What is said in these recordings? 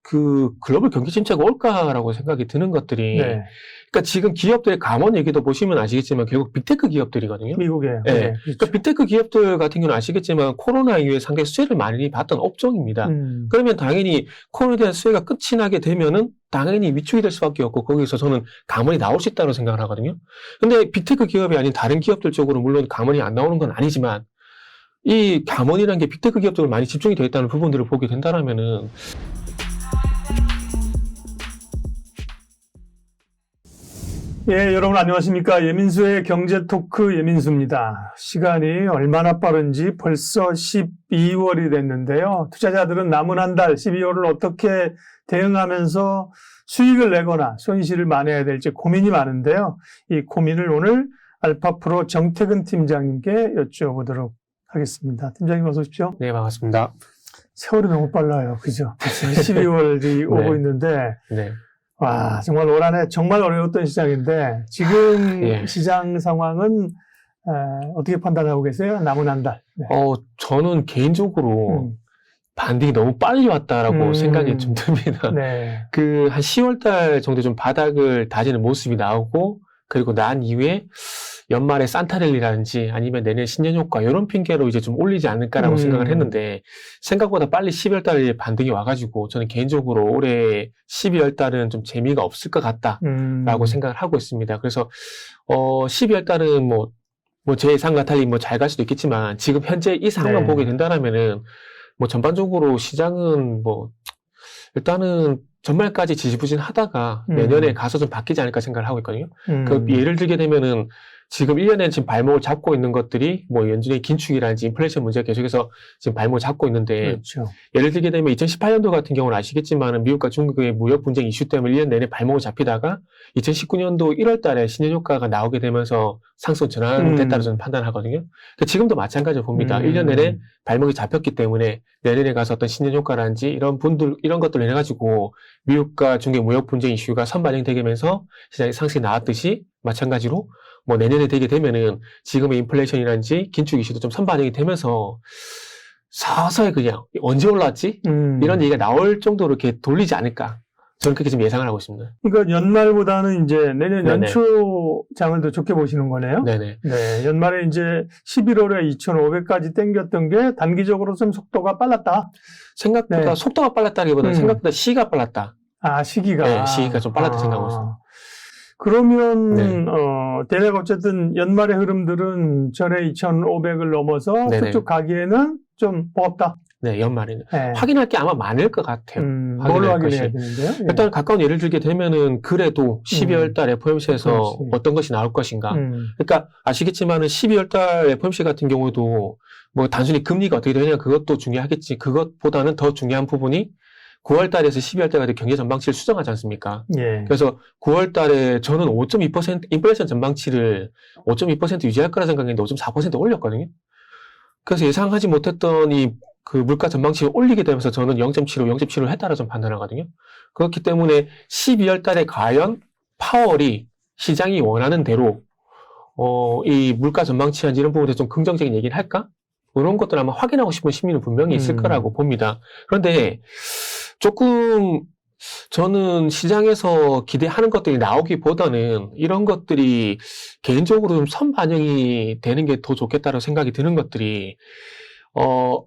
그 글로벌 경기 침체가 올까라고 생각이 드는 것들이 네. 그러니까 지금 기업들의 감원 얘기도 보시면 아시겠지만 결국 빅테크 기업들이거든요. 미국에. 네. 네. 그러니까 그렇죠. 빅테크 기업들 같은 경우는 아시겠지만 코로나 이후에 상당히 수혜를 많이 봤던 업종입니다. 그러면 당연히 코로나에 대한 수혜가 끝이 나게 되면은 당연히 위축이 될 수밖에 없고 거기서 저는 감원이 나올 수 있다고 생각을 하거든요. 근데 빅테크 기업이 아닌 다른 기업들 쪽으로 물론 감원이 안 나오는 건 아니지만 이 감원이라는 게 빅테크 기업들 많이 집중이 되어 있다는 부분들을 보게 된다라면은 예, 여러분 안녕하십니까. 예민수의 경제토크 예민수입니다. 시간이 얼마나 빠른지 벌써 12월이 됐는데요. 투자자들은 남은 한 달 12월을 어떻게 대응하면서 수익을 내거나 손실을 만회해야 될지 고민이 많은데요. 이 고민을 오늘 알파프로 정태근 팀장님께 여쭤보도록 하겠습니다. 팀장님 어서 오십시오. 네, 반갑습니다. 세월이 너무 빨라요. 그죠? 12월이 오고 있는데 네. 와, 정말 올 한 해 정말 어려웠던 시장인데 지금 예. 시장 상황은 어떻게 판단하고 계세요? 남은 한 달. 네. 저는 개인적으로 반등이 너무 빨리 왔다라고 생각이 좀 듭니다. 네. 그 한 10월 달 정도 좀 바닥을 다지는 모습이 나오고 그리고 난 이후에 연말에 산타랠리라든지 아니면 내년 신년효과 이런 핑계로 이제 좀 올리지 않을까라고 생각을 했는데 생각보다 빨리 12월 달에 반등이 와가지고 저는 개인적으로 올해 12월 달은 좀 재미가 없을 것 같다라고 생각을 하고 있습니다. 그래서 12월 달은 뭐 제 예상과 달리 뭐 잘 갈 수도 있겠지만 지금 현재 이 상황만 네. 보게 된다라면은 뭐 전반적으로 시장은 뭐 일단은 전말까지 지지부진하다가 내년에 가서 좀 바뀌지 않을까 생각을 하고 있거든요. 그 예를 들게 되면은 지금 1년에 지금 발목을 잡고 있는 것들이 뭐 연준의 긴축이라든지 인플레이션 문제가 계속해서 지금 발목을 잡고 있는데 그렇죠. 예를 들게 되면 2018년도 같은 경우는 아시겠지만은 미국과 중국의 무역 분쟁 이슈 때문에 1년 내내 발목을 잡히다가 2019년도 1월 달에 신년효과가 나오게 되면서 상승 전환됐다고 저는 판단하거든요. 그러니까 지금도 마찬가지로 봅니다. 1년 내내 발목이 잡혔기 때문에 내년에 가서 어떤 신년효과라든지 이런 것들을 해가지고 미국과 중국의 무역 분쟁 이슈가 선반영되면서 시장에 상승이 나왔듯이 마찬가지로 뭐 내년에 되게 되면은 지금의 인플레이션이라든지 긴축 이슈도 좀 선반영이 되면서 서서히 그냥 언제 올랐지? 이런 얘기가 나올 정도로 이렇게 돌리지 않을까. 저는 그렇게 좀 예상을 하고 있습니다. 그러니까 연말보다는 이제 내년 네네. 연초 장을 더 좋게 보시는 거네요. 네네. 네, 연말에 이제 11월에 2,500까지 땡겼던 게 단기적으로 좀 속도가 빨랐다. 생각보다 네. 속도가 빨랐다기보다는 생각보다 시기가 빨랐다. 아, 시기가. 네, 시기가 좀 빨랐다 생각하고 있습니다. 그러면, 네. 대략 어쨌든 연말의 흐름들은 전에 2,500을 넘어서 네네. 쭉쭉 가기에는 좀 버겁다. 네, 연말에는. 네. 확인할 게 아마 많을 것 같아요. 뭘로 확인할 확인해야 것이. 되는데요? 예. 일단 가까운 예를 들게 되면은 그래도 12월 달 FOMC에서 그렇지. 어떤 것이 나올 것인가. 그러니까 아시겠지만은 12월 달 FOMC 같은 경우도 뭐 단순히 금리가 어떻게 되느냐 그것도 중요하겠지. 그것보다는 더 중요한 부분이 9월 달에서 12월 달까지 경제 전망치를 수정하지 않습니까? 예. 그래서 9월 달에 저는 5.2% 인플레이션 전망치를 5.2% 유지할 거라 생각했는데 5.4% 올렸거든요. 그래서 예상하지 못했던 그 물가 전망치를 올리게 되면서 저는 0.75 했다라 좀 판단하거든요. 그렇기 때문에 12월 달에 과연 파월이 시장이 원하는 대로 이 물가 전망치한지 이런 부분에 좀 긍정적인 얘기를 할까? 이런 것들 아마 확인하고 싶은 심리는 분명히 있을 거라고 봅니다. 그런데 조금 저는 시장에서 기대하는 것들이 나오기보다는 이런 것들이 개인적으로 좀 선반영이 되는 게 더 좋겠다고 생각이 드는 것들이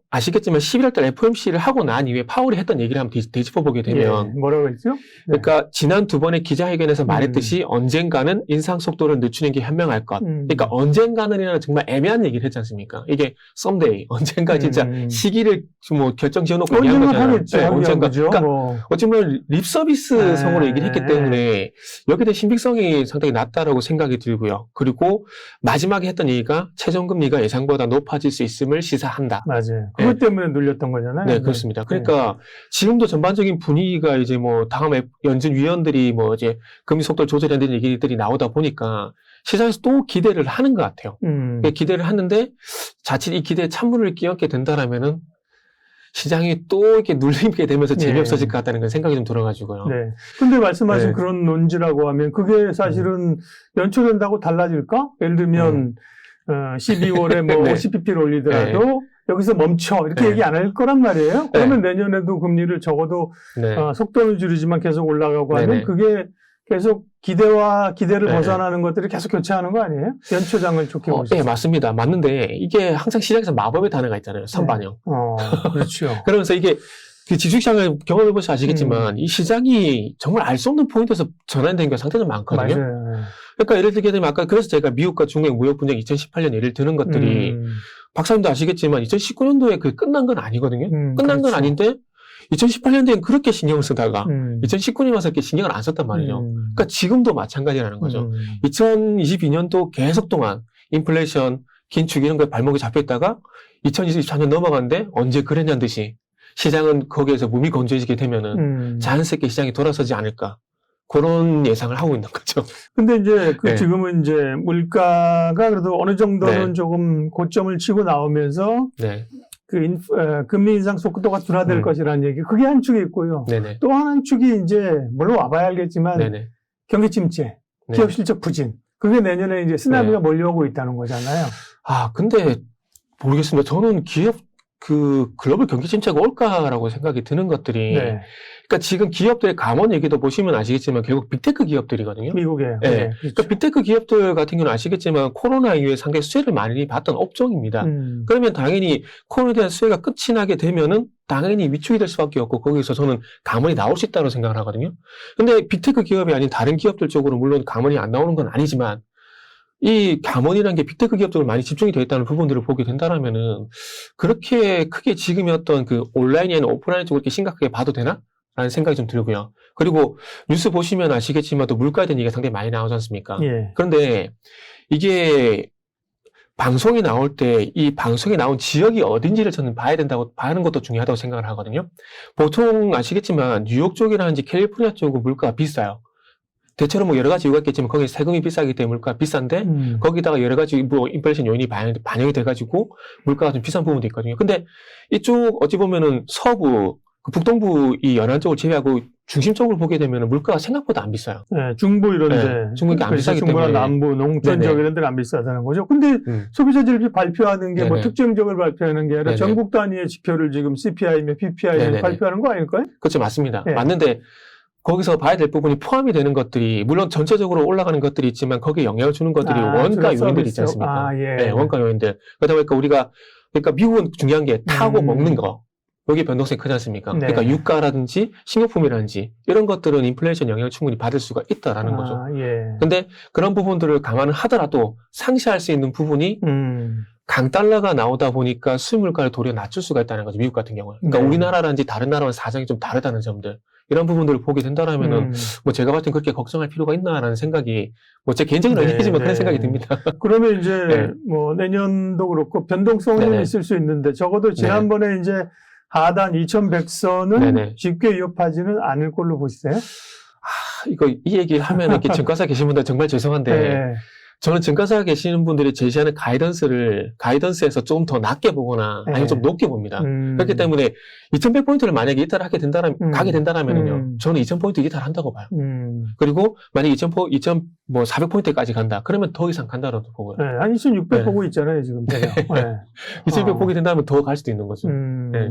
아시겠지만 11월 달 FOMC를 하고 난 이후에 파월이 했던 얘기를 한번 되짚어보게 되면 예. 뭐라고 했죠? 네. 그러니까 지난 두 번의 기자회견에서 말했듯이 언젠가는 인상 속도를 늦추는 게 현명할 것. 그러니까 언젠가는이라는 정말 애매한 얘기를 했지 않습니까? 이게 someday 언젠가 진짜 시기를 뭐 결정 지어놓고 얘기한 거잖아요. 하겠죠. 네, 언젠가. 그러니까 뭐. 어쩌면 립서비스 성으로 얘기를 했기 때문에 여기에 대한 신빙성이 상당히 낮다라고 생각이 들고요. 그리고 마지막에 했던 얘기가 최종금리가 예상보다 높아질 수 있음을 시사한다. 맞아요. 그것 때문에 눌렸던 거잖아요. 네, 그렇습니다. 그러니까 지금도 전반적인 분위기가 이제 뭐 다음 연준 위원들이 뭐 이제 금리 속도를 조절해야 되는 얘기들이 나오다 보니까 시장에서 또 기대를 하는 것 같아요. 기대를 하는데 자칫 이 기대에 찬물을 끼얹게 된다라면은 시장이 또 이렇게 눌리게 되면서 재미없어질 것 같다는 생각이 좀 들어가지고요. 네. 근데 말씀하신 네. 그런 논지라고 하면 그게 사실은 연초된다고 달라질까? 예를 들면 12월에 뭐 네. 50pp를 올리더라도 여기서 멈춰 이렇게 네. 얘기 안 할 거란 말이에요. 그러면 내년에도 금리를 적어도 네. 속도는 줄이지만 계속 올라가고 하면 네네. 그게 계속 기대를 네네. 벗어나는 것들이 계속 교체하는 거 아니에요? 연초장을 좋게 보시죠. 네, 맞습니다. 맞는데 이게 항상 시장에서 마법의 단어가 있잖아요. 선반영. 그렇죠. 그러면서 이게 그 지주시장을 경험해 보셔서 아시겠지만 이 시장이 정말 알 수 없는 포인트에서 전환된 게 상당히 많거든요. 맞아요. 그러니까 예를 들게 되면 아까 그래서 제가 미국과 중국의 무역 분쟁 2018년 예를 드는 것들이 박사님도 아시겠지만 2019년도에 그 끝난 건 아니거든요. 끝난 건 그렇죠. 아닌데 2018년도엔 그렇게 신경을 쓰다가 2019년 와서 이렇게 신경을 안 썼단 말이죠. 그러니까 지금도 마찬가지라는 거죠. 2022년도 계속 동안 인플레이션, 긴축 이런 거에 발목이 잡혀 있다가 2024년 넘어갔는데 언제 그랬냐는 듯이 시장은 거기에서 무미건조해지게 되면은 자연스럽게 시장이 돌아서지 않을까. 그런 예상을 하고 있는 거죠. 근데 이제 네. 지금은 이제 물가가 그래도 어느 정도는 네. 조금 고점을 치고 나오면서 네. 금리 인상 속도가 둔화될 것이라는 얘기. 그게 한 축이 있고요. 네네. 또 한 축이 이제 물론 와봐야 알겠지만 네네. 경기 침체, 네. 기업 실적 부진. 그게 내년에 이제 쓰나미가 몰려오고 있다는 거잖아요. 근데 모르겠습니다. 저는 글로벌 경기 침체가 올까라고 생각이 드는 것들이 네. 그러니까 지금 기업들의 감원 얘기도 보시면 아시겠지만 결국 빅테크 기업들이거든요. 미국에. 네. 네. 그러니까 빅테크 기업들 같은 경우는 아시겠지만 코로나 이후에 상당히 수혜를 많이 봤던 업종입니다. 그러면 당연히 코로나에 대한 수혜가 끝이 나게 되면은 당연히 위축이 될 수밖에 없고 거기서 저는 감원이 나올 수 있다고 생각을 하거든요. 근데 빅테크 기업이 아닌 다른 기업들 쪽으로 물론 감원이 안 나오는 건 아니지만 이 감원이라는 게 빅테크 기업들로 많이 집중이 되어 있다는 부분들을 보게 된다라면은 그렇게 크게 지금의 어떤 그 온라인이 아닌 오프라인 쪽을 이렇게 심각하게 봐도 되나? 라는 생각이 좀 들고요. 그리고 뉴스 보시면 아시겠지만 또 물가에 대한 얘기가 상당히 많이 나오지 않습니까? 예. 그런데 이게 방송이 나올 때 이 방송이 나온 지역이 어딘지를 저는 봐는 것도 중요하다고 생각을 하거든요. 보통 아시겠지만 뉴욕 쪽이라든지 캘리포니아 쪽은 물가가 비싸요. 대체로 뭐 여러 가지 이유가 있겠지만 거기 세금이 비싸기 때문에 물가가 비싼데 거기다가 여러 가지 뭐 인플레이션 요인이 반영이 돼가지고 물가가 좀 비싼 부분도 있거든요. 근데 이쪽 어찌 보면은 서부, 북동부 이 연안 쪽을 제외하고 중심적으로 보게 되면 물가가 생각보다 안 비싸요. 네, 중부 이런데. 네, 중국이 안 비싸기 중부나 때문에. 남부, 농촌 네네. 지역 이런 데는 안 비싸다는 거죠. 근데 소비자질비 발표하는 게 뭐 네네. 특정 지역을 발표하는 게 아니라 네네. 전국 단위의 지표를 지금 CPI며 PPI를 네네네. 발표하는 거 아닐까요? 그렇죠. 맞습니다. 네. 맞는데 거기서 봐야 될 부분이 포함이 되는 것들이 물론 전체적으로 올라가는 것들이 있지만 거기에 영향을 주는 것들이 원가 요인들이 있지 않습니까? 예. 네, 원가 요인들. 그러다 보니까 그러니까 미국은 중요한 게 타고 먹는 거. 여기 변동성이 크지 않습니까? 네. 그러니까 유가라든지 식료품이라든지 이런 것들은 인플레이션 영향을 충분히 받을 수가 있다라는 거죠. 예. 근데 그런 부분들을 감안을 하더라도 상쇄할 수 있는 부분이 강달러가 나오다 보니까 수입물가를 도리어 낮출 수가 있다는 거죠. 미국 같은 경우는. 그러니까 네. 우리나라라든지 다른 나라와는 사정이 좀 다르다는 점들. 이런 부분들을 보게 된다라면은 뭐 제가 봤을 땐 그렇게 걱정할 필요가 있나라는 생각이 뭐 제 개인적인 네, 의견이지만 네. 그런 생각이 듭니다. 그러면 이제 네. 뭐 내년도 그렇고 변동성은 네네. 있을 수 있는데 적어도 지난번에 이제 하단 2100선은 네네. 쉽게 위협하지는 않을 걸로 보시세요? 이 얘기를 하면 이렇게 증권사 계신 분들 정말 죄송한데 네. 저는 증권사 계시는 분들이 제시하는 가이던스에서 좀 더 낮게 보거나 아니면 좀 높게 봅니다. 그렇기 때문에 2100포인트를 만약에 이탈하게 된다라면요. 저는 2000포인트 이탈한다고 봐요. 그리고 만약에 400포인트까지 간다. 그러면 더 이상 간다라고 보고요. 네, 한 2600 네. 보고 있잖아요, 지금. 네. 2100 보게 된다면 더 갈 수도 있는 거죠. 네.